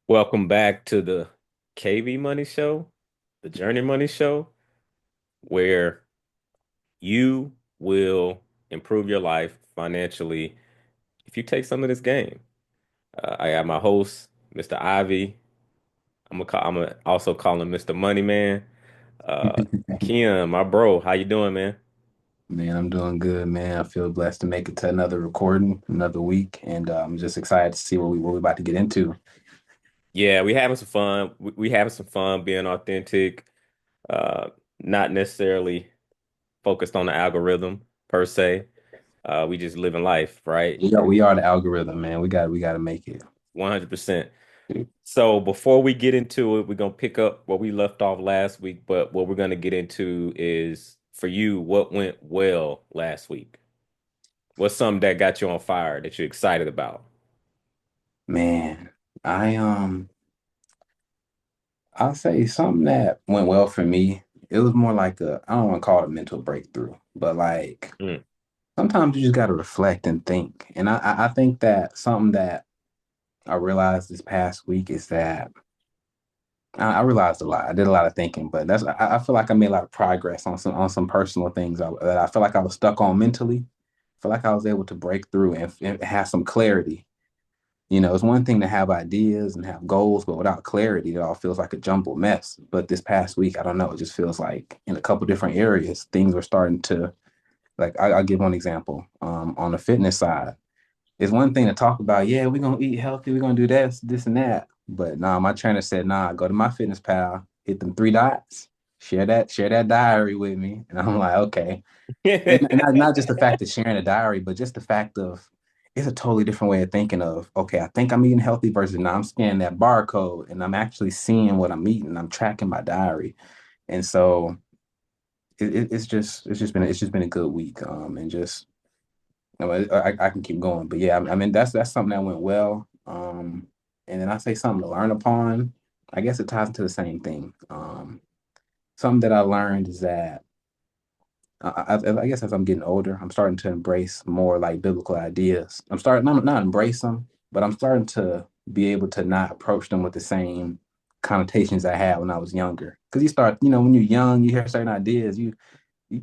Welcome back to the KV Money Show, the Journey Money Show, where you will improve your life financially if you take some of this game. I got my host, Mr. Ivy. I'm gonna also call him Mr. Money Man. Uh, Ken, my bro, how you doing, man? Man, I'm doing good, man. I feel blessed to make it to another recording, another week, and I'm just excited to see what we're about to get into. Yeah, we having some fun. We having some fun being authentic, uh, not necessarily focused on the algorithm per se. We just living life, right? We are the algorithm, man. We got to make it. 100%. So before we get into it, we're gonna pick up where we left off last week, but what we're gonna get into is for you, what went well last week? What's something that got you on fire that you're excited about? Man, I I'll say something that went well for me. It was more like I don't want to call it a mental breakthrough, but like Mm, sometimes you just got to reflect and think. And I think that something that I realized this past week is that I realized a lot. I did a lot of thinking, but I feel like I made a lot of progress on some personal things that I feel like I was stuck on mentally. I feel like I was able to break through and have some clarity. It's one thing to have ideas and have goals, but without clarity, it all feels like a jumbled mess. But this past week, I don't know, it just feels like in a couple different areas, things were starting to like. I'll give one example. On the fitness side, it's one thing to talk about, yeah, we're gonna eat healthy, we're gonna do this and that. But nah, my trainer said, nah, go to my fitness pal, hit them three dots, share that diary with me. And I'm like, okay. And not just the fact of sharing a diary, but just the fact of it's a totally different way of thinking of, okay, I think I'm eating healthy versus now I'm scanning that barcode and I'm actually seeing what I'm eating. I'm tracking my diary. And so it's just been a good week. And just I can keep going, but yeah, I mean that's something that went well. And then I say something to learn upon. I guess it ties into the same thing. Something that I learned is that I guess as I'm getting older, I'm starting to embrace more like biblical ideas. I'm starting not embrace them, but I'm starting to be able to not approach them with the same connotations I had when I was younger. Because when you're young, you hear certain ideas, you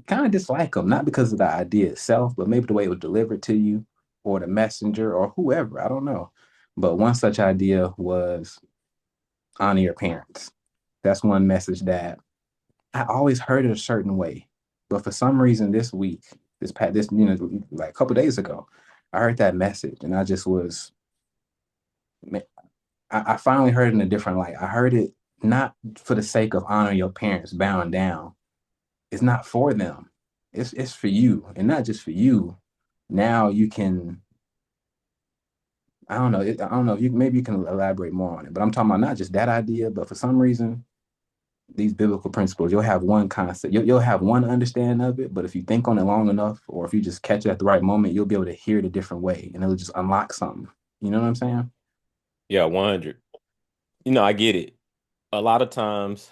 kind of dislike them, not because of the idea itself, but maybe the way it was delivered to you or the messenger or whoever. I don't know. But one such idea was honor your parents. That's one message that I always heard it a certain way. But for some reason this week, like a couple days ago, I heard that message and I just was, I finally heard it in a different light. I heard it not for the sake of honoring your parents, bowing down. It's not for them. It's for you, and not just for you. Now you can. I don't know. I don't know if you maybe you can elaborate more on it. But I'm talking about not just that idea, but for some reason these biblical principles, you'll have one concept, you'll have one understanding of it. But if you think on it long enough, or if you just catch it at the right moment, you'll be able to hear it a different way, and it'll just unlock something. You know what I'm saying? yeah, 100. I get it. A lot of times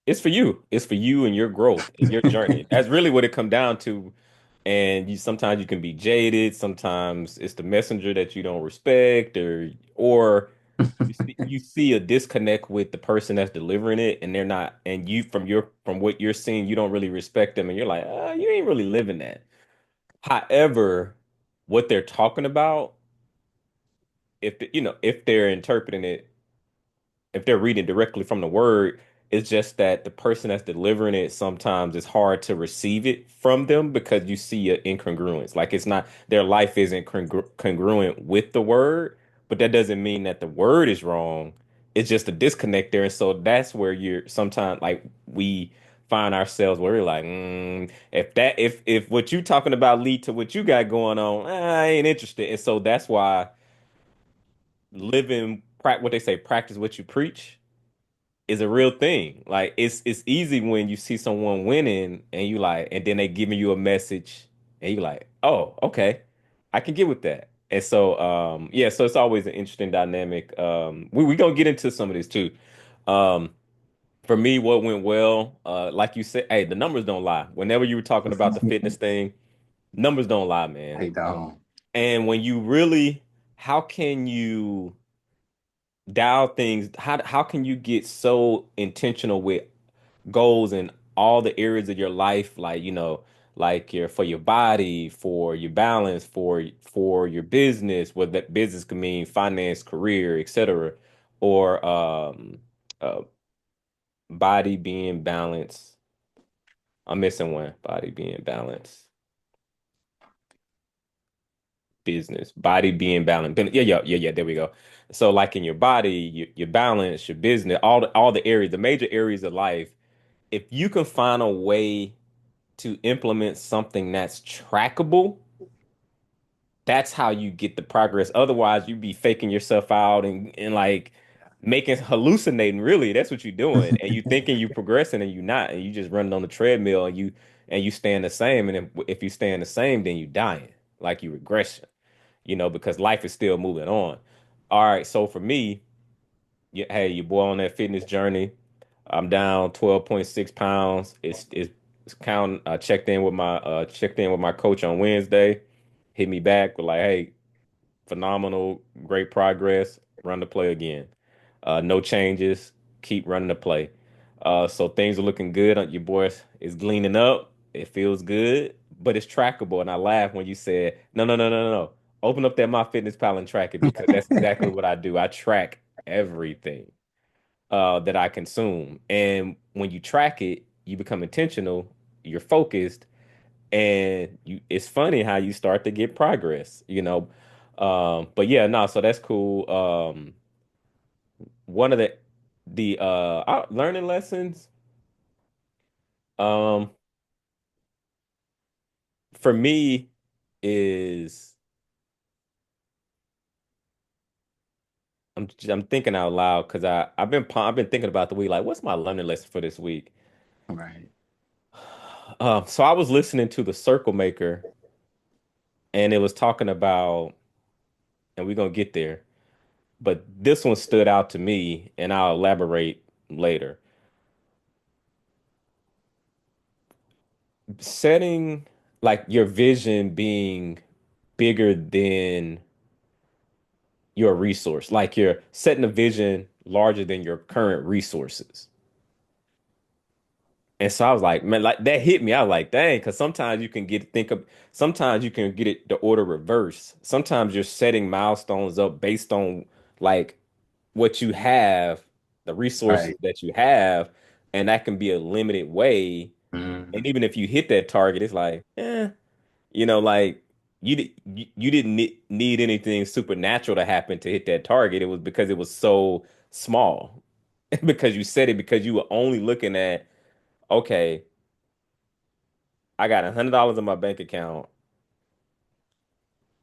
it's for you. It's for you and your growth and your journey. That's really what it come down to. And you sometimes you can be jaded, sometimes it's the messenger that you don't respect or you see a disconnect with the person that's delivering it and they're not and you from what you're seeing you don't really respect them and you're like you ain't really living that. However, what they're talking about, if they're interpreting it, if they're reading directly from the word, it's just that the person that's delivering it sometimes it's hard to receive it from them because you see an incongruence. Like it's not their life isn't congruent with the word, but that doesn't mean that the word is wrong. It's just a disconnect there. And so that's where you're sometimes like we find ourselves where we're like, if what you talking about lead to what you got going on, I ain't interested. And so that's why what they say, practice what you preach is a real thing. Like it's easy when you see someone winning and you like, and then they giving you a message and you like, oh, okay, I can get with that. And so yeah, so it's always an interesting dynamic. We gonna get into some of this too. Um, for me, what went well, like you said, hey, the numbers don't lie. Whenever you were talking about the fitness thing, numbers don't lie, man. Hey, dog. And when you really, how can you? dial things. How can you get so intentional with goals in all the areas of your life, like like your for your body, for your balance, for your business, what that business could mean, finance, career, etc., or uh, body being balanced. I'm missing one. Body being balanced. Business, body being balanced. Yeah. There we go. So, like in your body, your balance, your business, all the areas, the major areas of life. If you can find a way to implement something that's trackable, that's how you get the progress. Otherwise, you'd be faking yourself out and like making hallucinating. Really, that's what you're doing, and you thinking you progressing and you're not, and you just running on the treadmill and you staying the same. And if you staying the same, then you dying, like you regression. Because life is still moving on. All right, so for me, hey, your boy on that fitness journey. I'm down 12.6 pounds. It's count. I checked in with my coach on Wednesday. Hit me back with like, hey, phenomenal, great progress. Run the play again. No changes. Keep running the play. So things are looking good. Your boy is gleaning up. It feels good, but it's trackable. And I laughed when you said, no, no, no, no, no, no. Open up that MyFitnessPal and track it because that's exactly what I do. I track everything that I consume. And when you track it, you become intentional, you're focused, and it's funny how you start to get progress. But yeah, no, so that's cool. One of the learning lessons, um, for me is I'm thinking out loud because I've been thinking about the week, like what's my learning lesson for this week? Right. So I was listening to the Circle Maker and it was talking about, and we're gonna get there. But this one stood out to me, and I'll elaborate later. Setting like your vision being bigger than your resource, like you're setting a vision larger than your current resources. And so I was like, man, like that hit me. I was like, dang, because sometimes you can get it the order reverse. Sometimes you're setting milestones up based on like what you have, the resources Right. that you have, and that can be a limited way. And Mhm. even if you hit that target, it's like, like you didn't need anything supernatural to happen to hit that target. It was because it was so small. Because you said it because you were only looking at, okay, I got $100 in my bank account.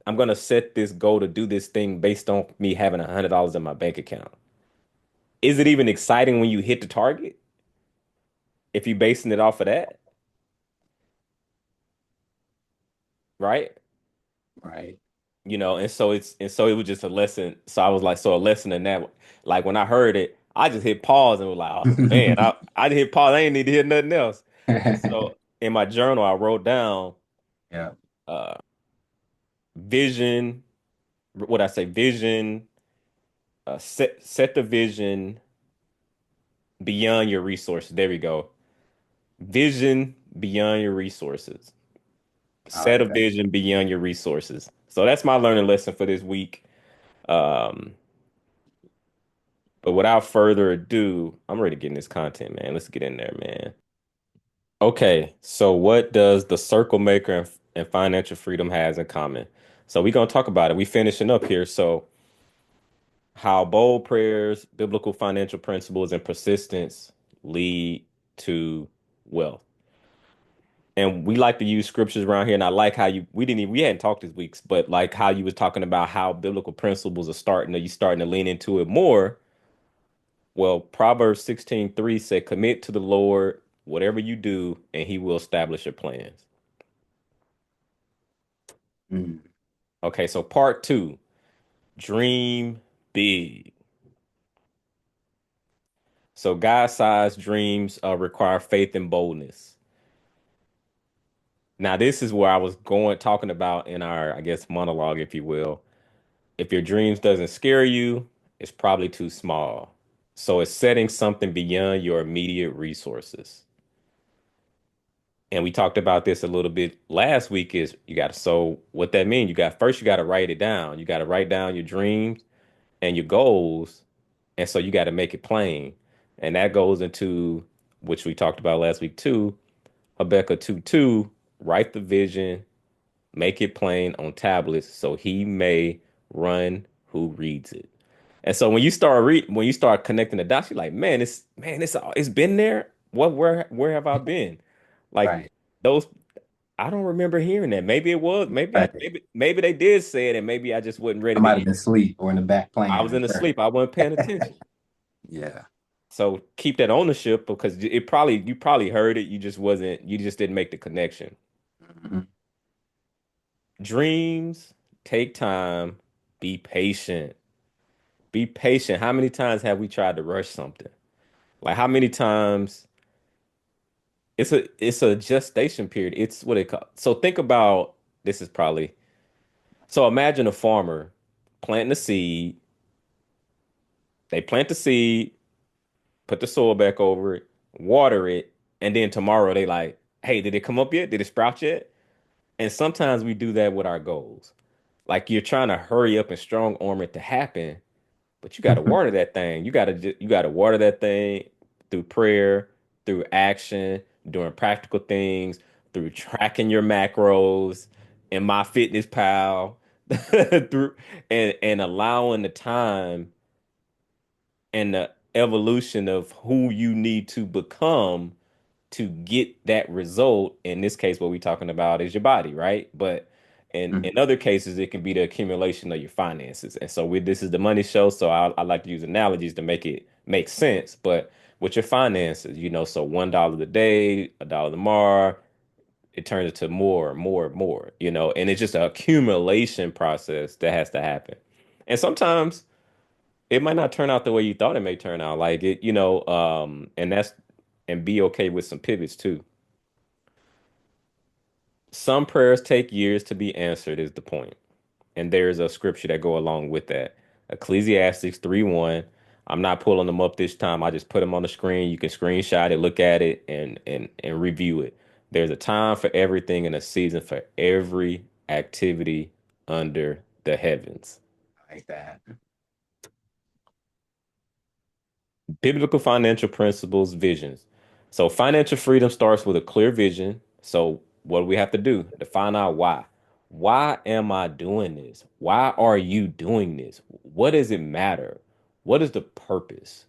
I'm gonna set this goal to do this thing based on me having $100 in my bank account. Is it even exciting when you hit the target if you're basing it off of that, right? Right. And so it was just a lesson. So I was like, so a lesson in that. Like when I heard it, I just hit pause and was like, oh man, I just hit pause. I ain't need to hear nothing else. And so in my journal, I wrote down Yeah. uh vision. What I say, vision. Set the vision beyond your resources. There we go. Vision beyond your resources. I Set like a that. vision beyond your resources. So that's my learning lesson for this week. Um, but without further ado, I'm ready to get in this content, man. Let's get in there, man. Okay, so what does the Circle Maker and financial freedom has in common? So we're gonna talk about it. We finishing up here. So how bold prayers, biblical financial principles, and persistence lead to wealth. And we like to use scriptures around here, and I like how we hadn't talked this week, but like how you was talking about how biblical principles are starting to lean into it more. Well, Proverbs 16:3 said, commit to the Lord whatever you do, and he will establish your plans. Mm. Okay, so part two, dream big. So God-sized dreams require faith and boldness. Now, this is where I was talking about in our, I guess, monologue, if you will. If your dreams doesn't scare you, is probably too small. So it's setting something beyond your immediate resources. And we talked about this a little bit last week is you got to, so what that means, you got to write it down. You got to write down your dreams and your goals. And so you got to make it plain. And that goes into, which we talked about last week too, Habakkuk 2:2, write the vision, make it plain on tablets so he may run who reads it. And so when you start connecting the dots, you're like, it's been there. Where have I been? Like Right. those, I don't remember hearing that. Maybe it was, Right. maybe they did say it, and maybe I just wasn't ready I to might hear have been it. asleep or in the back I playing was at in the church. sleep. I wasn't paying attention. Yeah. So keep that ownership because you probably heard it. You just didn't make the connection. Mhm. Dreams take time. Be patient. Be patient. How many times have we tried to rush something? Like how many times it's a gestation period. It's what it call. So think about this is probably so imagine a farmer planting a seed. They plant the seed, put the soil back over it, water it, and then tomorrow they like, hey, did it come up yet? Did it sprout yet? And sometimes we do that with our goals. Like you're trying to hurry up and strong arm it to happen, but you got to water that thing. You got to water that thing through prayer, through action, doing practical things, through tracking your macros in my fitness pal, through and allowing the time and the evolution of who you need to become to get that result. In this case, what we're talking about is your body, right? But in other cases, it can be the accumulation of your finances. And so this is the money show. So I like to use analogies to make it make sense. But with your finances, so $1 a day, $1 tomorrow, it turns into more, more, more, and it's just an accumulation process that has to happen. And sometimes it might not turn out the way you thought it may turn out. Like it, and be okay with some pivots too. Some prayers take years to be answered is the point. And there's a scripture that go along with that. Ecclesiastes 3:1. I'm not pulling them up this time. I just put them on the screen. You can screenshot it, look at it, and review it. There's a time for everything and a season for every activity under the heavens. Like that. Biblical financial principles, visions. So financial freedom starts with a clear vision. So what do we have to do? To find out why. Why am I doing this? Why are you doing this? What does it matter? What is the purpose?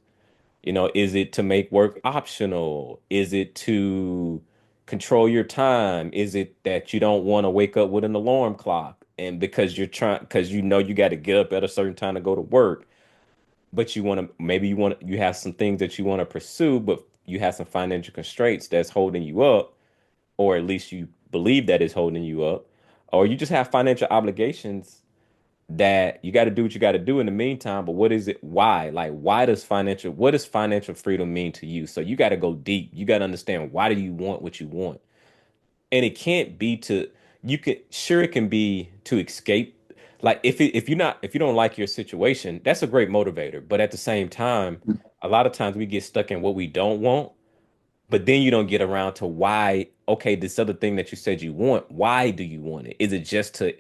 Is it to make work optional? Is it to control your time? Is it that you don't want to wake up with an alarm clock and because you got to get up at a certain time to go to work? But you have some things that you want to pursue, but you have some financial constraints that's holding you up, or at least you believe that is holding you up, or you just have financial obligations that you got to do what you got to do in the meantime. But what is it? Why? Like, what does financial freedom mean to you? So you got to go deep. You got to understand why do you want what you want? And it can't be to it can be to escape. Like if you don't like your situation, that's a great motivator. But at the same time, a lot of times we get stuck in what we don't want, but then you don't get around to why, okay, this other thing that you said you want, why do you want it? Is it just to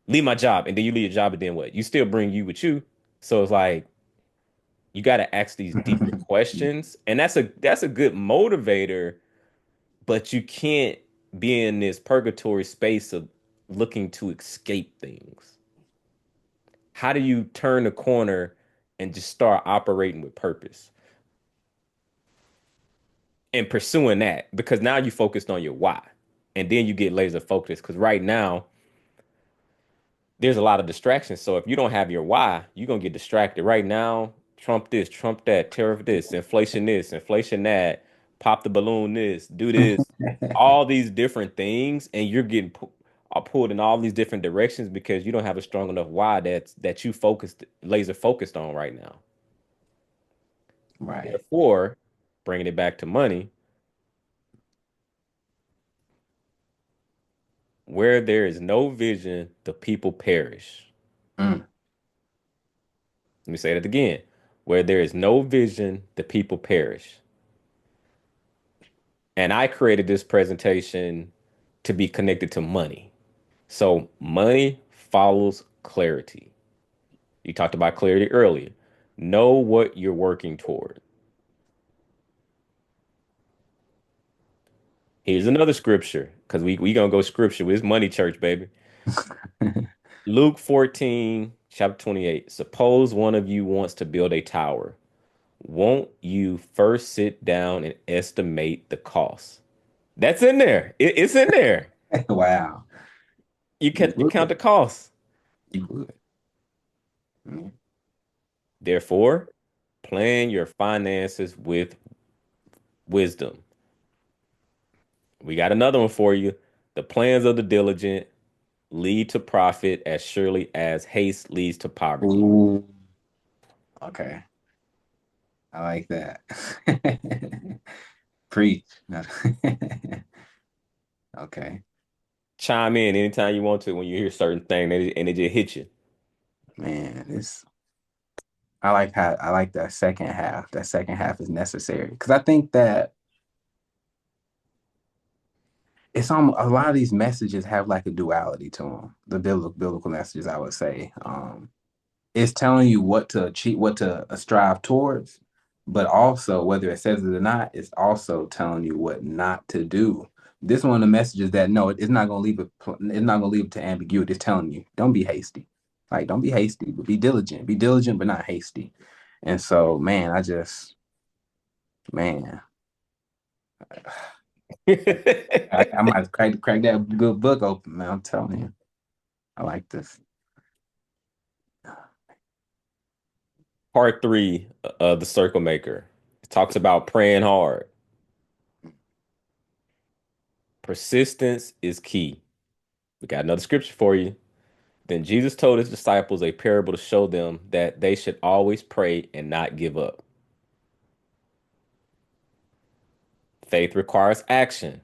leave my job and then you leave your job and then what? You still bring you with you. So it's like you got to ask these deeper questions. And that's a good motivator, but you can't be in this purgatory space of looking to escape things. How do you turn the corner and just start operating with purpose and pursuing that? Because now you focused on your why, and then you get laser focused. Because right now there's a lot of distractions. So if you don't have your why, you're gonna get distracted. Right now, Trump this, Trump that, tariff this, inflation that, pop the balloon this, do this, all these different things, and you're getting pulled in all these different directions because you don't have a strong enough why that you focused laser focused on right now. Right. Therefore, bringing it back to money, where there is no vision, the people perish. Mm. Let me say that again. Where there is no vision, the people perish. And I created this presentation to be connected to money. So money follows clarity. You talked about clarity earlier. Know what you're working toward. Here's another scripture, because we gonna go scripture. It's money church, baby. Luke 14, chapter 28. Suppose one of you wants to build a tower. Won't you first sit down and estimate the cost? That's in there. It's in there. Wow. You You count would. the costs. You would. Mm. Therefore, plan your finances with wisdom. We got another one for you. The plans of the diligent lead to profit as surely as haste leads to poverty. Ooh, okay. I like that. Preach. Okay. Chime in anytime you want to when you hear certain thing and it just hit you. Man, this I like that second half. That second half is necessary because I think that it's a lot of these messages have like a duality to them. The biblical messages, I would say. It's telling you what to achieve, what to strive towards, but also whether it says it or not, it's also telling you what not to do. This one of the messages that no, it's not going to leave it. It's not going to leave it to ambiguity. It's telling you don't be hasty. Like don't be hasty, but be diligent. Be diligent, but not hasty. And so, man, man, I might crack that good book open, man. I'm telling you, I like this. Part three of the Circle Maker. It talks about praying hard. Persistence is key. We got another scripture for you. Then Jesus told his disciples a parable to show them that they should always pray and not give up. Faith requires action,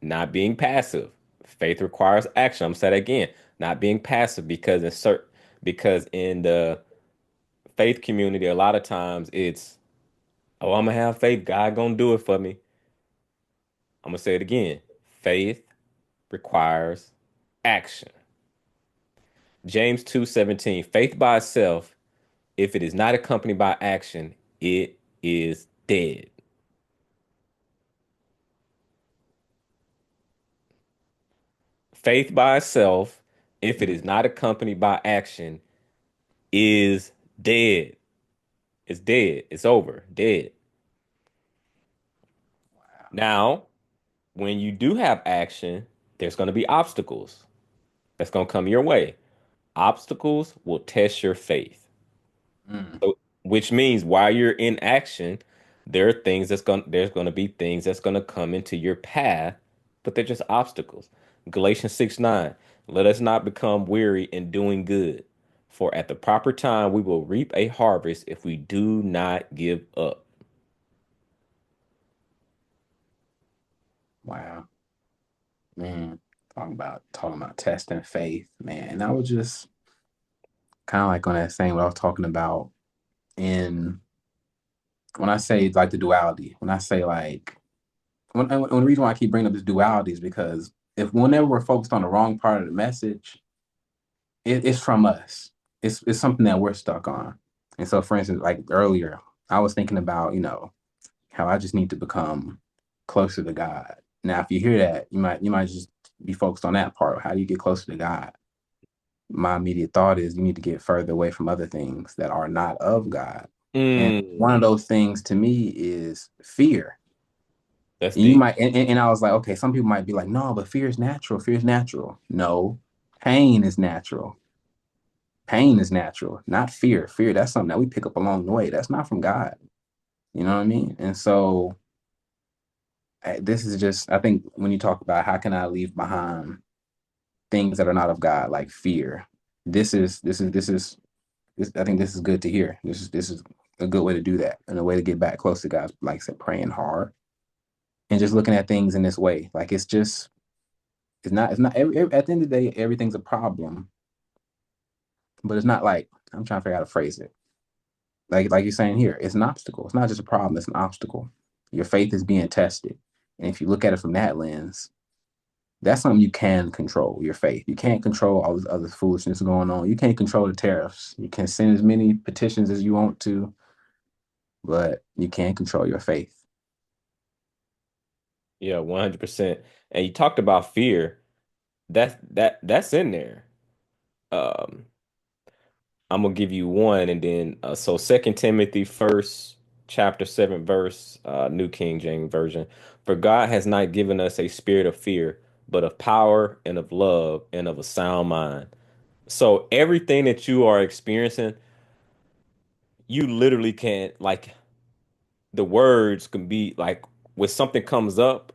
not being passive. Faith requires action. I'm saying that again, not being passive because in the faith community, a lot of times it's, oh, I'm gonna have faith. God gonna do it for me. I'm gonna say it again. Faith requires action. James 2:17. Faith by itself, if it is not accompanied by action, it is dead. Faith by itself, if it is Mm. not accompanied by action, is dead. It's dead. It's over. Dead. Now, when you do have action, there's going to be obstacles that's going to come your way. Obstacles will test your faith. Mm. So, which means while you're in action, there's going to be things that's going to come into your path, but they're just obstacles. Galatians 6:9. Let us not become weary in doing good, for at the proper time we will reap a harvest if we do not give up. Wow, man. Talking about testing faith, man. And I was just kind of like on that same what I was talking about in when I say like the duality. When I say like when the reason why I keep bringing up this duality is because if whenever we're focused on the wrong part of the message, it's from us. It's something that we're stuck on. And so, for instance, like earlier, I was thinking about how I just need to become closer to God. Now, if you hear that, you might just be focused on that part. How do you get closer to God? My immediate thought is you need to get further away from other things that are not of God. And one of Mm, those things to me is fear. that's And you deep. might, and I was like, okay, some people might be like, no, but fear is natural. Fear is natural. No, pain is natural. Pain is natural, not fear. Fear, that's something that we pick up along the way. That's not from God. You know what I mean? And so this is just, I think when you talk about how can I leave behind things that are not of God, like fear, I think this is good to hear. This is a good way to do that and a way to get back close to God. Like I said, praying hard and just looking at things in this way. Like it's not at the end of the day, everything's a problem, but it's not like I'm trying to figure out how to phrase it. like you're saying here, it's an obstacle. It's not just a problem, it's an obstacle. Your faith is being tested. And if you look at it from that lens, that's something you can control, your faith. You can't control all this other foolishness going on. You can't control the tariffs. You can send as many petitions as you want to, but you can't control your faith. Yeah, 100%. And you talked about fear. That's in there. Um, I'm gonna give you one, and then so Second Timothy first chapter 7 verse, New King James Version. For God has not given us a spirit of fear, but of power and of love and of a sound mind. So everything that you are experiencing, you literally can't like the words can be like when something comes up,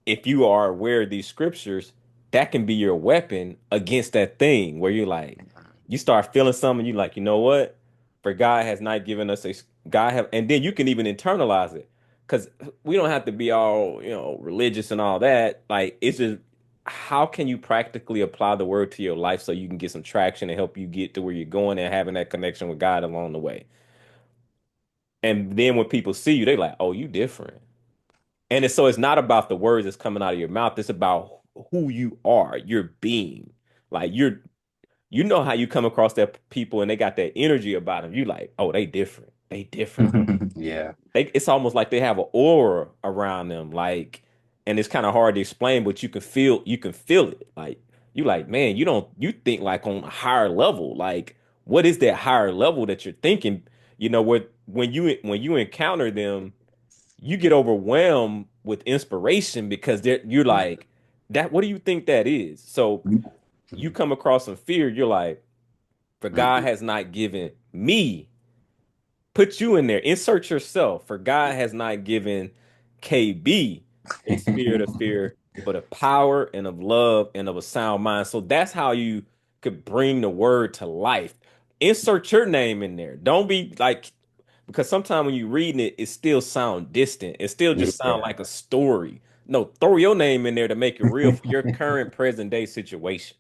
if you are aware of these scriptures, that can be your weapon against that thing where you're like, you start feeling something, you like, you know what? For God has not given us a God have, and then you can even internalize it because we don't have to be all, religious and all that. Like, it's just how can you practically apply the word to your life so you can get some traction and help you get to where you're going and having that connection with God along the way. And then when people see you, they like, oh, you different. And it's not about the words that's coming out of your mouth. It's about who you are, your being. Like you know how you come across that people and they got that energy about them. You like, oh, they different. They different. Yeah. It's almost like they have an aura around them. Like, and it's kind of hard to explain, but you can feel it. Like you like, man, you think like on a higher level. Like, what is that higher level that you're thinking? What when you encounter them you get overwhelmed with inspiration because you're like that. What do you think that is? So you come across some fear. You're like, for God has not given me. Put you in there. Insert yourself. For God has not given KB a spirit of fear, but of power and of love and of a sound mind. So that's how you could bring the word to life. Insert your name in there. Don't be like because sometimes when you're reading it, it still sound distant. It still just sound Yeah. like a story. No, throw your name in there to make it real for your current present day situation.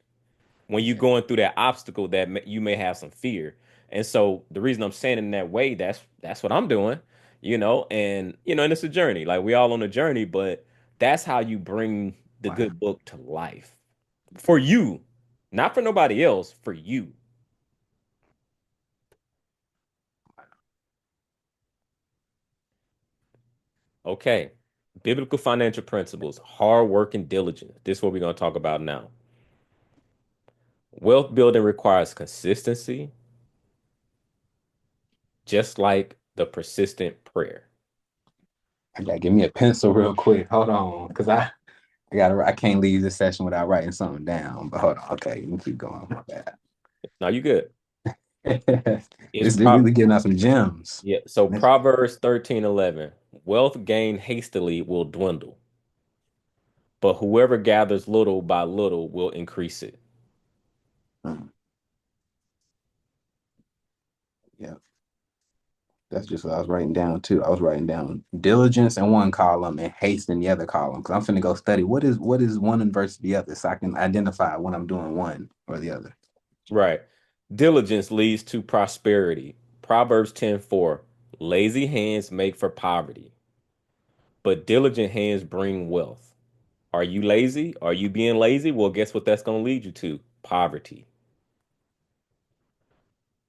When you're Yeah. going through that obstacle that you may have some fear. And so the reason I'm saying in that way, that's what I'm doing, and it's a journey. Like we all on a journey, but that's how you bring the Wow. good book to life for you, not for nobody else, for you. Okay. Biblical financial principles, hard work and diligence. This is what we're going to talk about now. Wealth building requires consistency, just like the persistent prayer. I gotta give me a pencil real quick. Hold on, because I can't leave this session without writing something down. But hold on, okay, let me keep going. My bad. Now you good. It's This really giving out some gems. yeah. So Proverbs 13:11. Wealth gained hastily will dwindle, but whoever gathers little by little will increase it. Mm, yeah, that's just what I was writing down too. I was writing down diligence in one column and haste in the other column because I'm finna go study what is one and versus the other, so I can identify when I'm doing one or the other. Right. Diligence leads to prosperity. Proverbs 10:4. Lazy hands make for poverty, but diligent hands bring wealth. Are you lazy? Are you being lazy? Well, guess what that's going to lead you to? Poverty.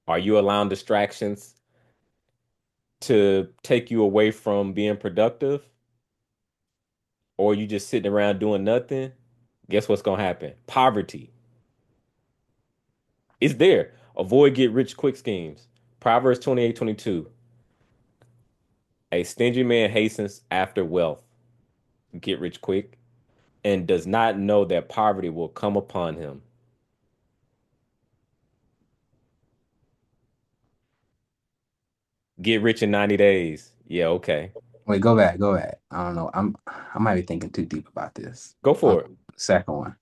Are you allowing distractions to take you away from being productive? Or you just sitting around doing nothing? Guess what's going to happen? Poverty. It's there. Avoid get rich quick schemes. Proverbs 28:22. A stingy man hastens after wealth, get rich quick, and does not know that poverty will come upon him. Get rich in 90 days. Yeah, okay. Wait, go back, go back. I don't know. I might be thinking too deep about this. Go On for it. the second one,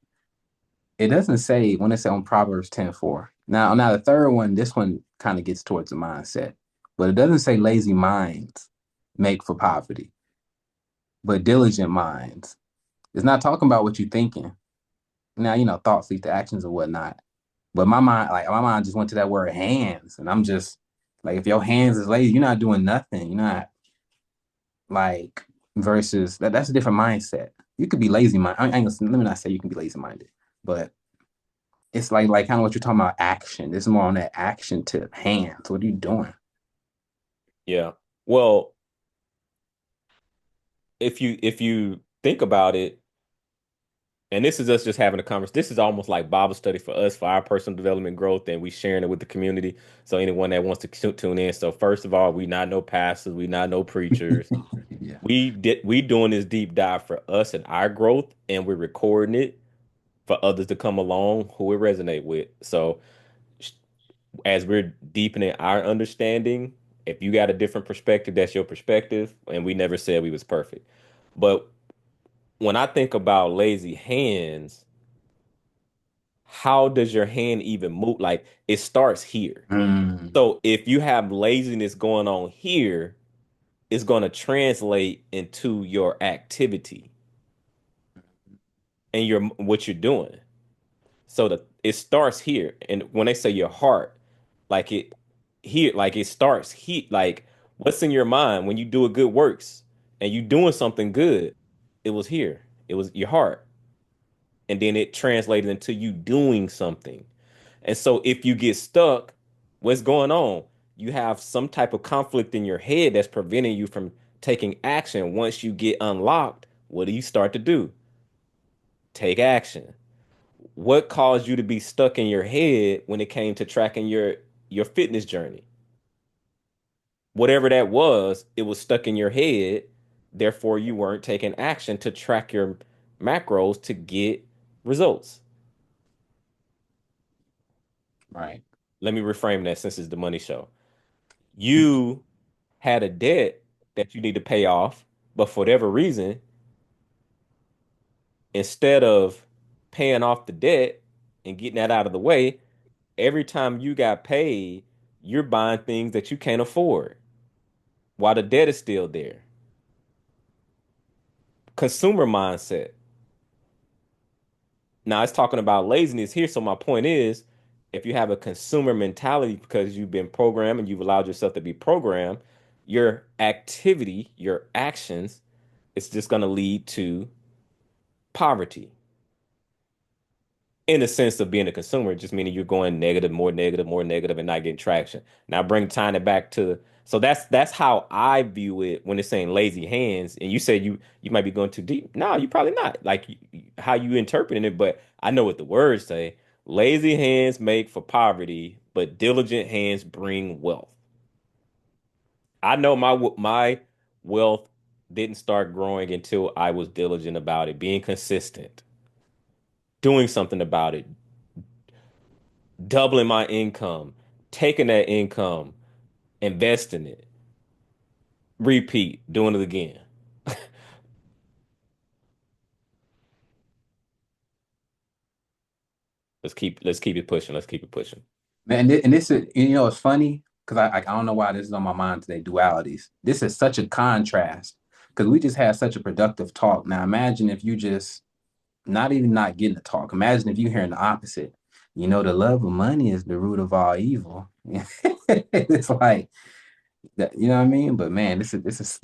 it doesn't say when it said on Proverbs 10:4. Now the third one, this one kind of gets towards the mindset, but it doesn't say lazy minds make for poverty, but diligent minds. It's not talking about what you're thinking. Now, thoughts lead to actions or whatnot. But my mind just went to that word hands, and I'm just Like if your hands is lazy, you're not doing nothing. You're not like versus that's a different mindset. You could be lazy mind. I ain't gonna, let me not say you can be lazy minded, but it's like kind of what you're talking about action. This is more on that action to hands. What are you doing? Yeah. Well, if you think about it, and this is us just having a conversation. This is almost like Bible study for us for our personal development growth, and we sharing it with the community. So anyone that wants to tune in. So first of all, we not no pastors, we not no preachers. Yeah. We doing this deep dive for us and our growth, and we're recording it for others to come along who it resonate with. So as we're deepening our understanding, if you got a different perspective, that's your perspective. And we never said we was perfect. But when I think about lazy hands, how does your hand even move? Like it starts here. Mm, So if you have laziness going on here, it's going to translate into your activity and your what you're doing. So it starts here. And when they say your heart, like it here, like it starts here, like what's in your mind when you do a good works and you doing something good, it was here. It was your heart. And then it translated into you doing something. And so if you get stuck, what's going on? You have some type of conflict in your head that's preventing you from taking action. Once you get unlocked, what do you start to do? Take action. What caused you to be stuck in your head when it came to tracking your fitness journey? Whatever that was, it was stuck in your head. Therefore, you weren't taking action to track your macros to get results. right. Let me reframe that since it's the money show. You had a debt that you need to pay off, but for whatever reason, instead of paying off the debt and getting that out of the way, every time you got paid, you're buying things that you can't afford while the debt is still there. Consumer mindset. Now it's talking about laziness here. So my point is, if you have a consumer mentality because you've been programmed and you've allowed yourself to be programmed, your activity, your actions, it's just going to lead to poverty in the sense of being a consumer, just meaning you're going negative, more negative, and not getting traction. Now bring tying it back to so that's how I view it when it's saying lazy hands. And you say you might be going too deep. No, you probably not. Like how you interpreting it, but I know what the words say. Lazy hands make for poverty, but diligent hands bring wealth. I know my wealth didn't start growing until I was diligent about it, being consistent, doing something about it, doubling my income, taking that income, investing it, repeat, doing it again. Let's keep it pushing. Let's keep it pushing. And this is, it's funny because I don't know why this is on my mind today. Dualities. This is such a contrast because we just had such a productive talk. Now imagine if you just not even not getting to talk. Imagine if you hearing the opposite. The love of money is the root of all evil. It's like that, you know what I mean? But man, this is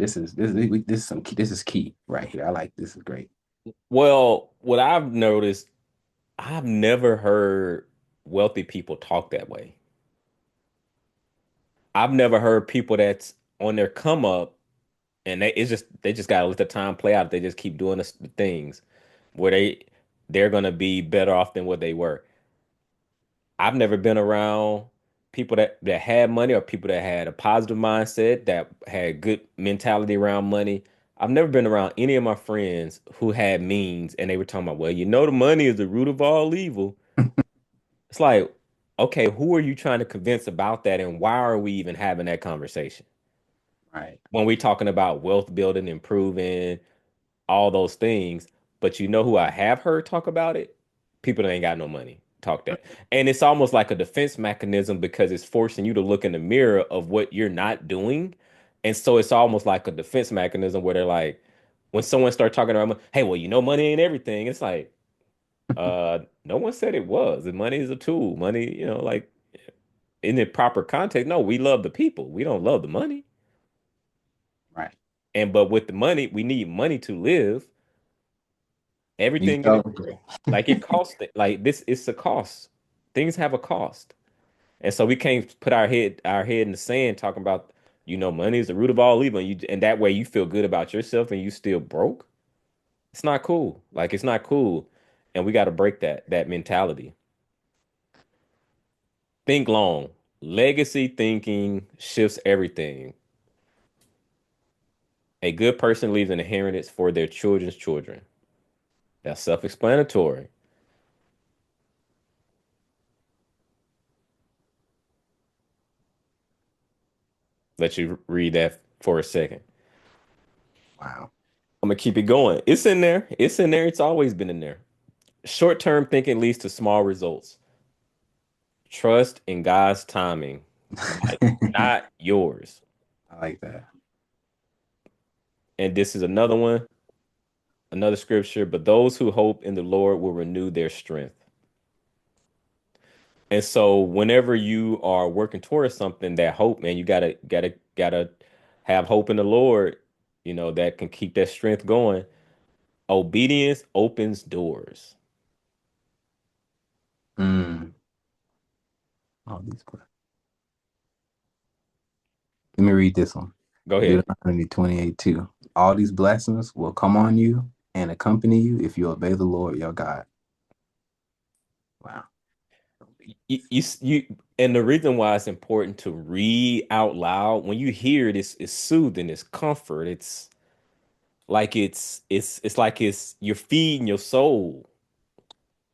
key right here. I like this is great. Well, what I've noticed, I've never heard wealthy people talk that way. I've never heard people that's on their come up and they just gotta let the time play out. They just keep doing the things where they're gonna be better off than what they were. I've never been around people that had money or people that had a positive mindset that had good mentality around money. I've never been around any of my friends who had means and they were talking about, well, the money is the root of all evil. It's like, okay, who are you trying to convince about that and why are we even having that conversation? Right. When we're talking about wealth building, improving, all those things. But you know who I have heard talk about it? People that ain't got no money talk that. And it's almost like a defense mechanism because it's forcing you to look in the mirror of what you're not doing. And so it's almost like a defense mechanism where they're like, when someone starts talking about, hey, well, money ain't everything. It's like, no one said it was. The money is a tool. Money, like, in the proper context, no, we love the people. We don't love the money. Right. And but with the money, we need money to live. You Everything in go, it, like it costs like this, it's a cost. Things have a cost. And so we can't put our head in the sand talking about, money is the root of all evil. And that way you feel good about yourself and you still broke. It's not cool. Like it's not cool. And we got to break that mentality. Think long. Legacy thinking shifts everything. A good person leaves an inheritance for their children's children. That's self-explanatory. Let you read that for a second. wow. I'm gonna keep it going. It's in there. It's in there. It's always been in there. Short-term thinking leads to small results. Trust in God's timing, like I not yours. like that. And this is another one, another scripture. But those who hope in the Lord will renew their strength. And so whenever you are working towards something, that hope, man, you gotta have hope in the Lord, that can keep that strength going. Obedience opens doors. Mm. All these. Let me read this one. Go ahead. Deuteronomy 28 2. All these blessings will come on you and accompany you if you obey the Lord your God. Wow. And the reason why it's important to read out loud, when you hear it, it's soothing, it's comfort, it's like it's you're feeding your soul,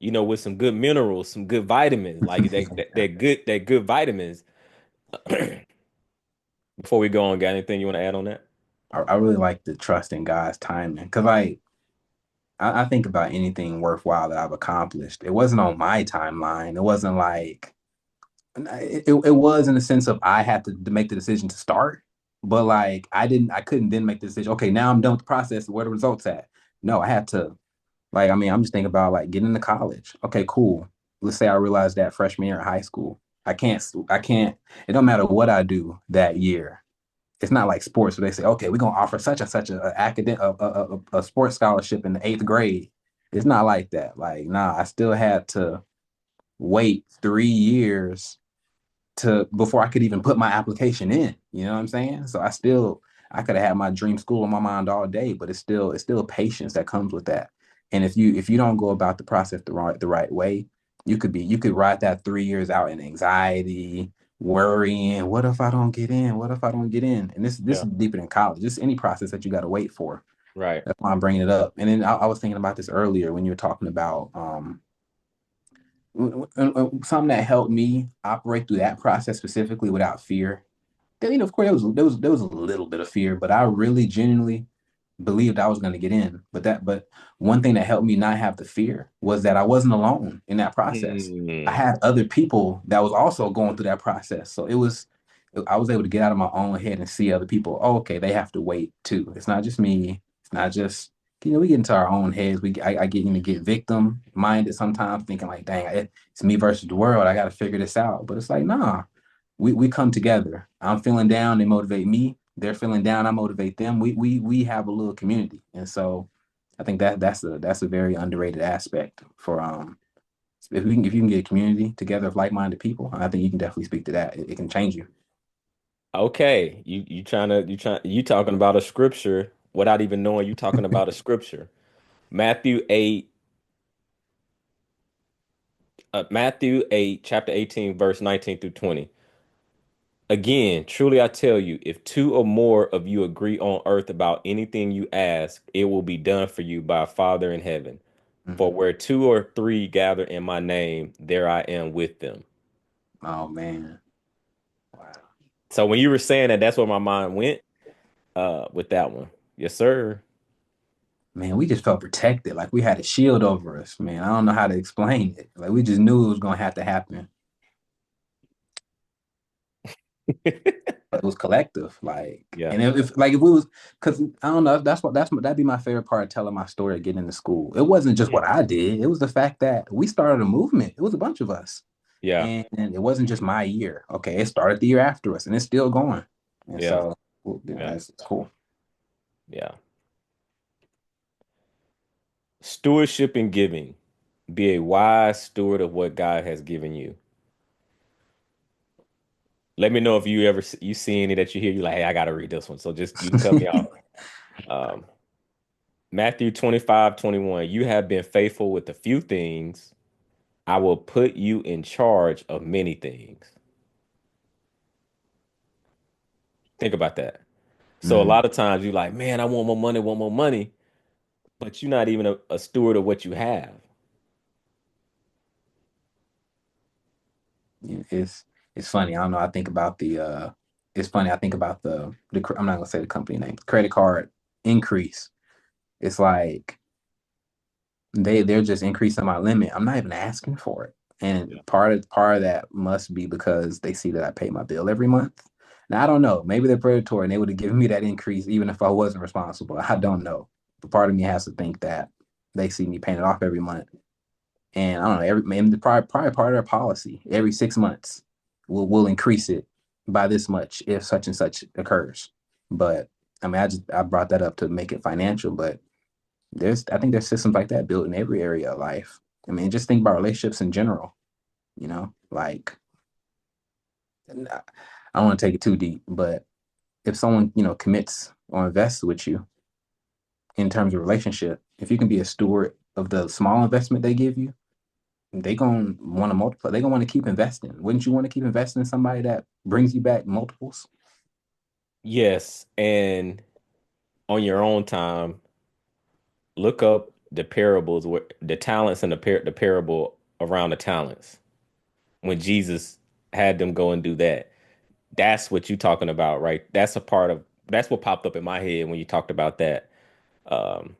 with some good minerals, some good vitamins, like that good vitamins. Before we go on, got anything you want to add on that? I really like the trust in God's timing because, like, I think about anything worthwhile that I've accomplished. It wasn't on my timeline. It wasn't like, it was in the sense of I had to make the decision to start, but like, I couldn't then make the decision. Okay, now I'm done with the process. Where the results at? No, I had to. Like, I mean, I'm just thinking about like getting into college. Okay, cool. Let's say I realized that freshman year in high school. I can't, it don't matter what I do that year. It's not like sports where they say, okay, we're gonna offer such and such a academic a sports scholarship in the eighth grade. It's not like that. Like, nah, I still had to wait 3 years to before I could even put my application in. You know what I'm saying? So I could have had my dream school on my mind all day, but it's still patience that comes with that. And if you don't go about the process the right way, you could ride that 3 years out in anxiety, worrying, what if I don't get in? What if I don't get in? And this is Yeah. deeper than college. Just any process that you got to wait for. Right. That's why I'm bringing it up. And then I was thinking about this earlier when you were talking about something that helped me operate through that process specifically without fear. Of course, there was a little bit of fear, but I really genuinely believed I was going to get in. But one thing that helped me not have the fear was that I wasn't alone in that process. I Hmm. had other people that was also going through that process, so I was able to get out of my own head and see other people. Oh, okay, they have to wait too. It's not just me. It's not just we get into our own heads. I get victim minded sometimes, thinking like, dang, it's me versus the world. I got to figure this out. But it's like, nah, we come together. I'm feeling down, they motivate me. They're feeling down, I motivate them. We have a little community, and so I think that's a very underrated aspect for if you can get a community together of like-minded people. I think you can definitely speak to that. It can change you. Okay. You talking about a scripture without even knowing you talking about a scripture. Matthew 8, Matthew 8, chapter 18, verse 19 through 20. Again, truly I tell you, if two or more of you agree on earth about anything you ask, it will be done for you by Father in heaven. For Mhm. where two or three gather in my name, there I am with them. Oh man, wow, So when you were saying that, that's where my mind went with that one. Yes, sir. man, we just felt protected, like we had a shield over us, man. I don't know how to explain it. Like we just knew it was gonna have to happen. But it was collective, like, Yeah. and if we was, because I don't know, that'd be my favorite part of telling my story of getting into school. It wasn't just what Mm. I did; it was the fact that we started a movement. It was a bunch of us. Yeah. And it wasn't just my year. Okay, it started the year after us, and it's still going. And Yeah. so, well, you know, Yeah. that's cool. Yeah. Stewardship and giving. Be a wise steward of what God has given you. Let me know if you ever you see any that you hear. You like, hey, I gotta read this one. So just you can cut me off. Um, Matthew 25:21. You have been faithful with a few things. I will put you in charge of many things. Think about that. So a Mm, lot of times you're like, man, I want more money, but you're not even a steward of what you have. yeah, it's funny. I don't know. I think about the it's funny. I think about I'm not gonna say the company name, credit card increase. It's like they're just increasing my limit. I'm not even asking for it. Yeah. And part of that must be because they see that I pay my bill every month. Now I don't know. Maybe they're predatory and they would have given me that increase even if I wasn't responsible. I don't know. But part of me has to think that they see me paying it off every month. And I don't know, every maybe probably part of their policy, every 6 months we'll increase it by this much if such and such occurs. But I mean I brought that up to make it financial, but I think there's systems like that built in every area of life. I mean, just think about relationships in general, like I don't want to take it too deep, but if someone, commits or invests with you in terms of relationship, if you can be a steward of the small investment they give you, they gonna want to multiply. They gonna want to keep investing. Wouldn't you want to keep investing in somebody that brings you back multiples? Yes, and on your own time, look up the parables, where the talents and the parable around the talents. When Jesus had them go and do that, that's what you're talking about, right? That's what popped up in my head when you talked about that. Um,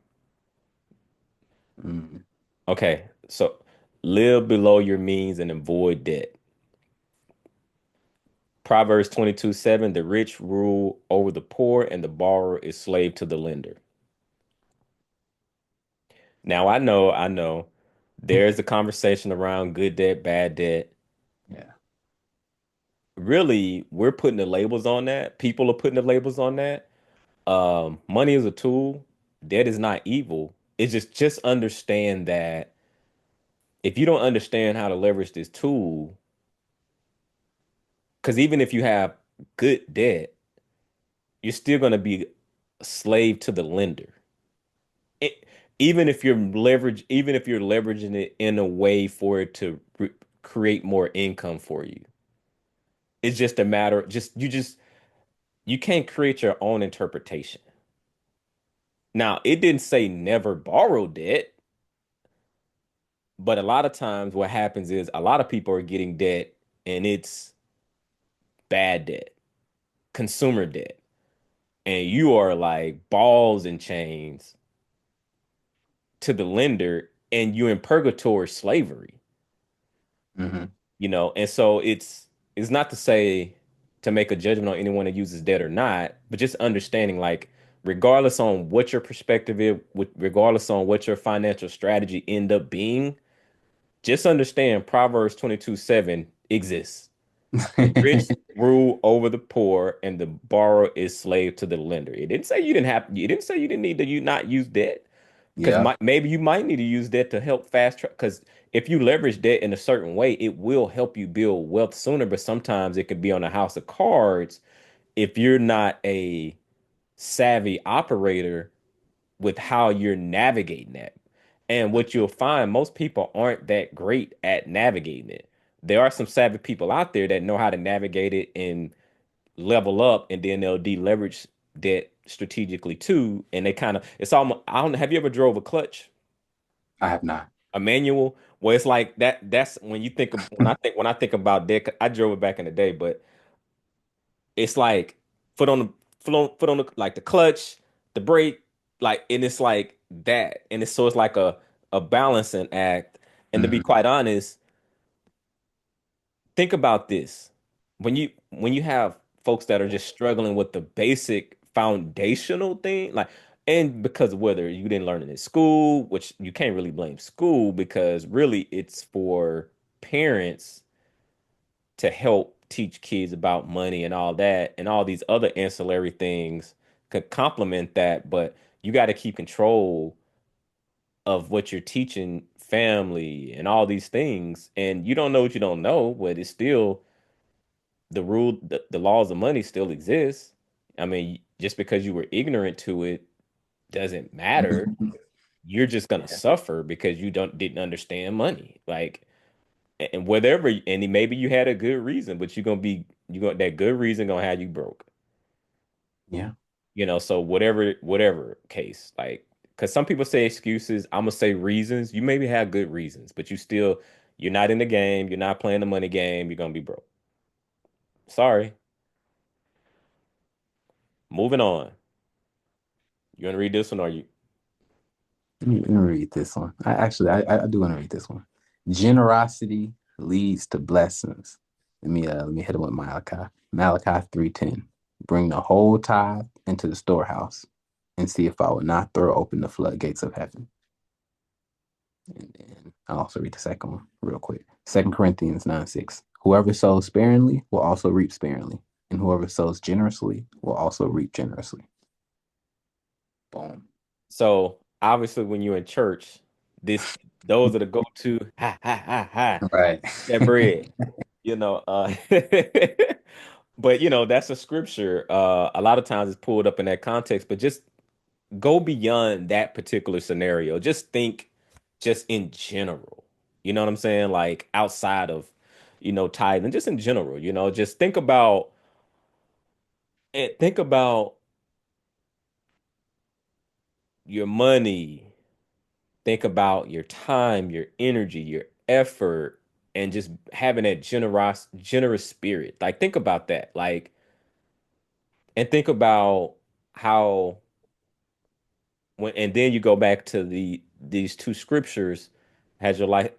Mm, okay, so live below your means and avoid debt. Proverbs 22:7, the rich rule over the poor, and the borrower is slave to the lender. Now I know there's a conversation around good debt, bad debt. yeah. Really, we're putting the labels on that. People are putting the labels on that. Money is a tool. Debt is not evil. It's just understand that if you don't understand how to leverage this tool, because even if you have good debt, you're still going to be a slave to the lender. It, even if you're leveraging it in a way for it to create more income for you, it's just a matter. You can't create your own interpretation. Now, it didn't say never borrow debt, but a lot of times what happens is a lot of people are getting debt and it's bad debt, consumer debt, and you are like balls and chains to the lender and you're in purgatory slavery, Hmm. and so it's not to say to make a judgment on anyone that uses debt or not, but just understanding like regardless on what your perspective is, regardless on what your financial strategy end up being, just understand Proverbs 22:7 exists. The rich rule over the poor, and the borrower is slave to the lender. It didn't say you didn't have. It didn't say you didn't need to you not use debt, because Yeah. maybe you might need to use debt to help fast track. Because if you leverage debt in a certain way, it will help you build wealth sooner. But sometimes it could be on a house of cards if you're not a savvy operator with how you're navigating that. And what you'll find, most people aren't that great at navigating it. There are some savvy people out there that know how to navigate it and level up, and then they'll deleverage debt strategically too. And they kind of, it's almost, I don't know, have you ever drove a clutch, I have not. a manual? Well, it's like that. That's when you think of, when I think about debt, 'cause I drove it back in the day, but it's like foot on the foot on the like the clutch, the brake, like, and it's like that, and it's like a balancing act. And to be Hmm. quite honest, think about this: when you have folks that are just struggling with the basic foundational thing, like, and because of whether you didn't learn it in school, which you can't really blame school because really it's for parents to help teach kids about money and all that, and all these other ancillary things could complement that, but you got to keep control of what you're teaching family and all these things. And you don't know what you don't know, but it's still the laws of money still exist. I mean, just because you were ignorant to it doesn't matter. You're just gonna Yeah. suffer because you don't didn't understand money. Like, and whatever, and maybe you had a good reason, but you gonna that good reason gonna have you broke. Yeah. So whatever case, like, because some people say excuses, I'm gonna say reasons. You maybe have good reasons, but you're not in the game, you're not playing the money game, you're gonna be broke. Sorry. Moving on. You wanna read this one or you? Let me read this one. I do want to read this one. Generosity leads to blessings. Let me hit it with Malachi. Malachi 3:10. Bring the whole tithe into the storehouse and see if I will not throw open the floodgates of heaven. And then I'll also read the second one real quick. 2 Corinthians 9:6. Whoever sows sparingly will also reap sparingly, and whoever sows generously will also reap generously. Boom. So obviously, when you're in church, this those are the go-to ha ha ha ha Right. that bread. You know, but that's a scripture. A lot of times it's pulled up in that context, but just go beyond that particular scenario. Just think, just in general. You know what I'm saying? Like outside of, tithing, just in general. Just think about your money. Think about your time, your energy, your effort, and just having that generous spirit. Like think about that. Like, and think about how and then you go back to these two scriptures. Have your life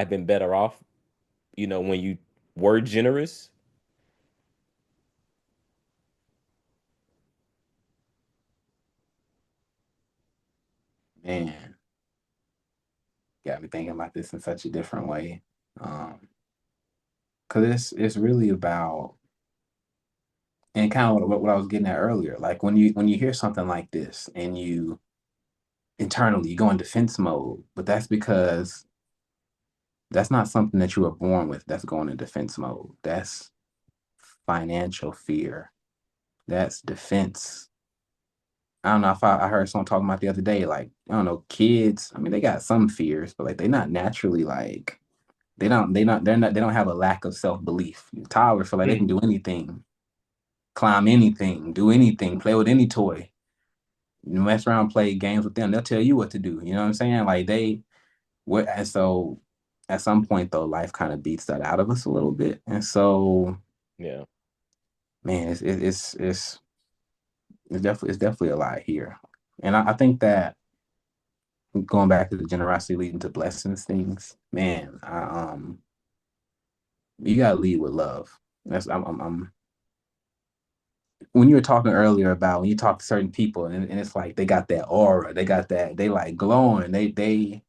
been better off, when you were generous? Man, got me thinking about this in such a different way. Because it's really about, and kind of what I was getting at earlier. Like when you hear something like this and you internally you go in defense mode, but that's because that's not something that you were born with. That's going in defense mode. That's financial fear. That's defense. I don't know if I heard someone talking about the other day, like, I don't know, kids. I mean, they got some fears, but like they're not naturally like they don't have a lack of self-belief. Toddlers feel like they can Mm. do anything, climb anything, do anything, play with any toy. You mess around, play games with them, they'll tell you what to do. You know what I'm saying? Like and so at some point though, life kind of beats that out of us a little bit. And so, Yeah. man, it's definitely a lot here. And I think that going back to the generosity leading to blessings things, man, you gotta lead with love. That's I'm when you were talking earlier about when you talk to certain people and it's like they got that aura, they got that, they like glowing, they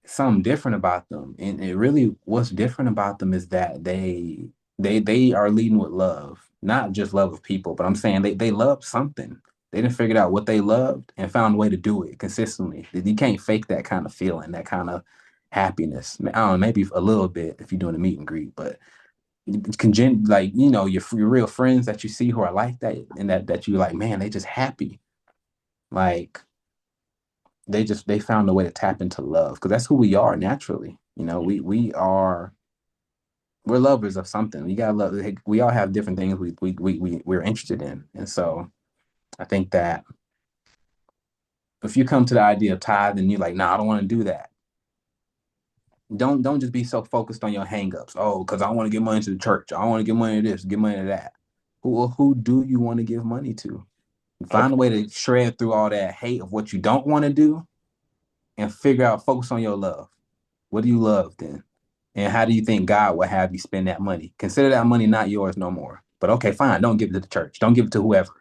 something different about them. And it really what's different about them is that they are leading with love, not just love of people, but I'm saying they love something. They didn't figure out what they loved and found a way to do it consistently. You can't fake that kind of feeling, that kind of happiness. I don't know, maybe a little bit if you're doing a meet and greet, but like your real friends that you see who are like that and that you like, man, they just happy, like they found a way to tap into love because that's who we are naturally. We're lovers of something. We gotta love, like, we all have different things we're interested in, and so I think that if you come to the idea of tithe and you're like, nah, I don't want to do that. Don't just be so focused on your hangups. Oh, because I want to give money to the church. I want to give money to this, give money to that. Who do you want to give money to? Find a Okay. way to shred through all that hate of what you don't want to do and figure out, focus on your love. What do you love then? And how do you think God will have you spend that money? Consider that money not yours no more. But okay, fine. Don't give it to the church. Don't give it to whoever.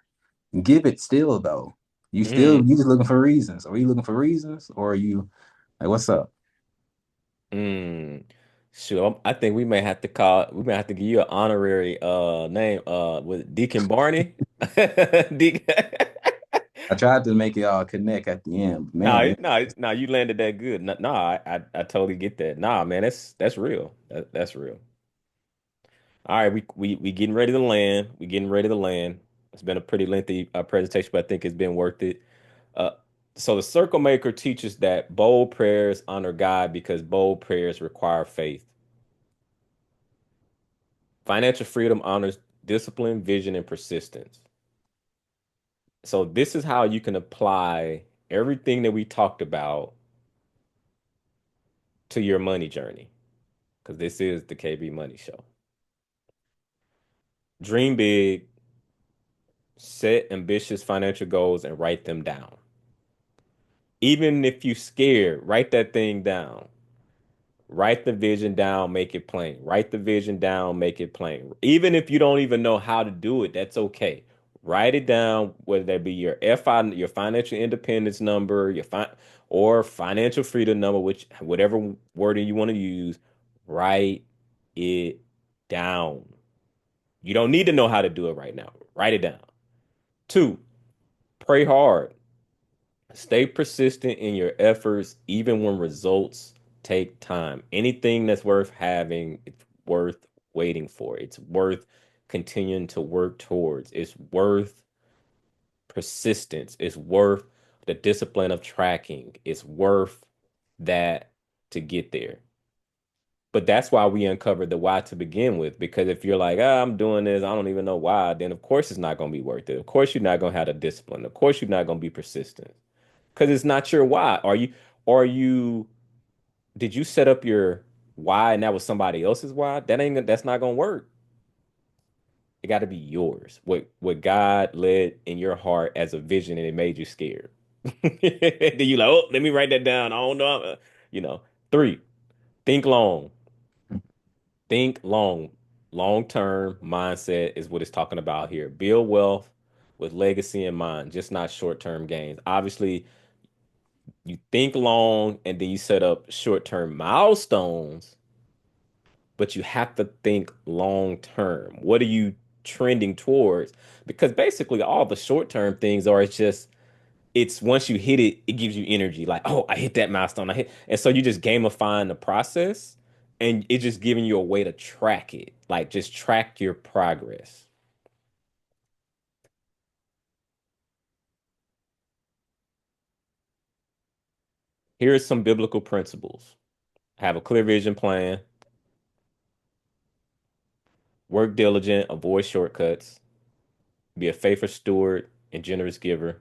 Give it still though. Mm, You just looking for reasons. Are you looking for reasons or are you like, what's up? mm. Sure, I think we may have to give you an honorary name with Deacon Barney. Deacon. I tried to make it all connect at the end, but Nah, man, nah, you landed that good. Nah, I totally get that. Nah, man, that's real. That's real. All right, we getting ready to land. We getting ready to land. It's been a pretty lengthy presentation, but I think it's been worth it. Uh, so the circle maker teaches that bold prayers honor God because bold prayers require faith. Financial freedom honors discipline, vision, and persistence. So this is how you can apply everything that we talked about to your money journey, because this is the KB Money Show. Dream big, set ambitious financial goals, and write them down. Even if you're scared, write that thing down. Write the vision down, make it plain. Write the vision down, make it plain. Even if you don't even know how to do it, that's okay. Write it down, whether that be your FI, your financial independence number, or financial freedom number, which whatever wording you want to use, write it down. You don't need to know how to do it right now. Write it down. Two, pray hard. Stay persistent in your efforts, even when results take time. Anything that's worth having, it's worth waiting for. It's worth continuing to work towards. It's worth persistence. It's worth the discipline of tracking. It's worth that to get there. But that's why we uncovered the why to begin with. Because if you're like, ah, I'm doing this, I don't even know why, then of course it's not going to be worth it. Of course you're not going to have the discipline. Of course you're not going to be persistent because it's not your why. Are you, did you set up your why and that was somebody else's why? That's not gonna work. It got to be yours. What God led in your heart as a vision and it made you scared. Then you like, oh, let me write that down. I don't know. You know. Three, think long. Think long. Long-term mindset is what it's talking about here. Build wealth with legacy in mind, just not short-term gains. Obviously, you think long and then you set up short-term milestones, but you have to think long term. What are you trending towards? Because basically all the short-term things are it's just it's once you hit it, it gives you energy. Like, oh, I hit that milestone. I hit, and so you just gamifying the process and it's just giving you a way to track it. Like just track your progress. Here are some biblical principles. Have a clear vision plan, work diligent, avoid shortcuts, be a faithful steward and generous giver.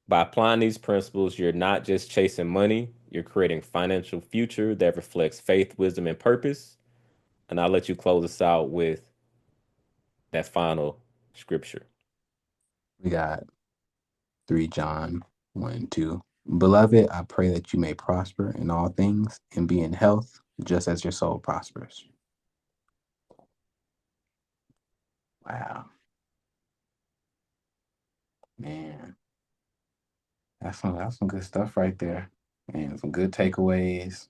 By applying these principles, you're not just chasing money, you're creating financial future that reflects faith, wisdom, and purpose. And I'll let you close us out with that final scripture. we got 3 John 1 and 2. Beloved, I pray that you may prosper in all things and be in health, just as your soul prospers. Wow, man, that's some good stuff right there, and some good takeaways.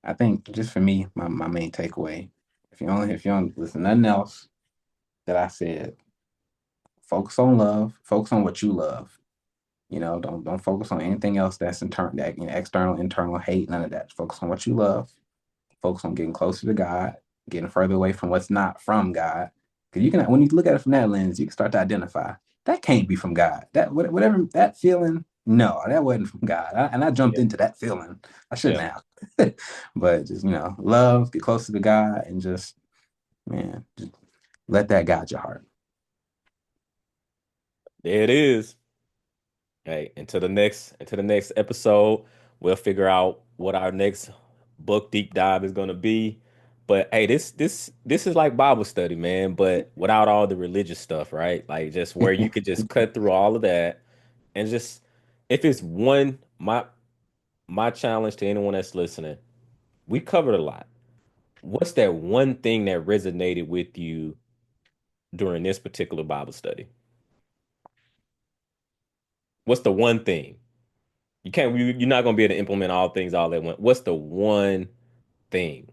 I think just for me, my main takeaway, if you don't listen to nothing else that I said, focus on love, focus on what you love. You know, don't focus on anything else that's internal, that external, internal hate, none of that. Focus on what you love. Focus on getting closer to God, getting further away from what's not from God. Because you can, when you look at it from that lens, you can start to identify that can't be from God. That whatever that feeling, no, that wasn't from God. And I jumped Yeah. into that feeling. I Yeah. shouldn't have. But just love, get closer to God, and just just let that guide your heart. There it is. Hey, into the next episode, we'll figure out what our next book deep dive is gonna be. But hey, this is like Bible study, man, but without all the religious stuff, right? Like just where you could just cut through all of that and just if it's one my challenge to anyone that's listening, we covered a lot. What's that one thing that resonated with you during this particular Bible study? What's the one thing? You can't. You're not gonna be able to implement all things all at once. What's the one thing?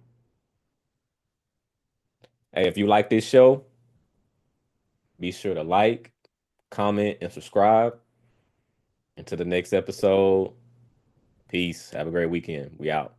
Hey, if you like this show, be sure to like, comment, and subscribe. Until the next episode, peace. Have a great weekend. We out.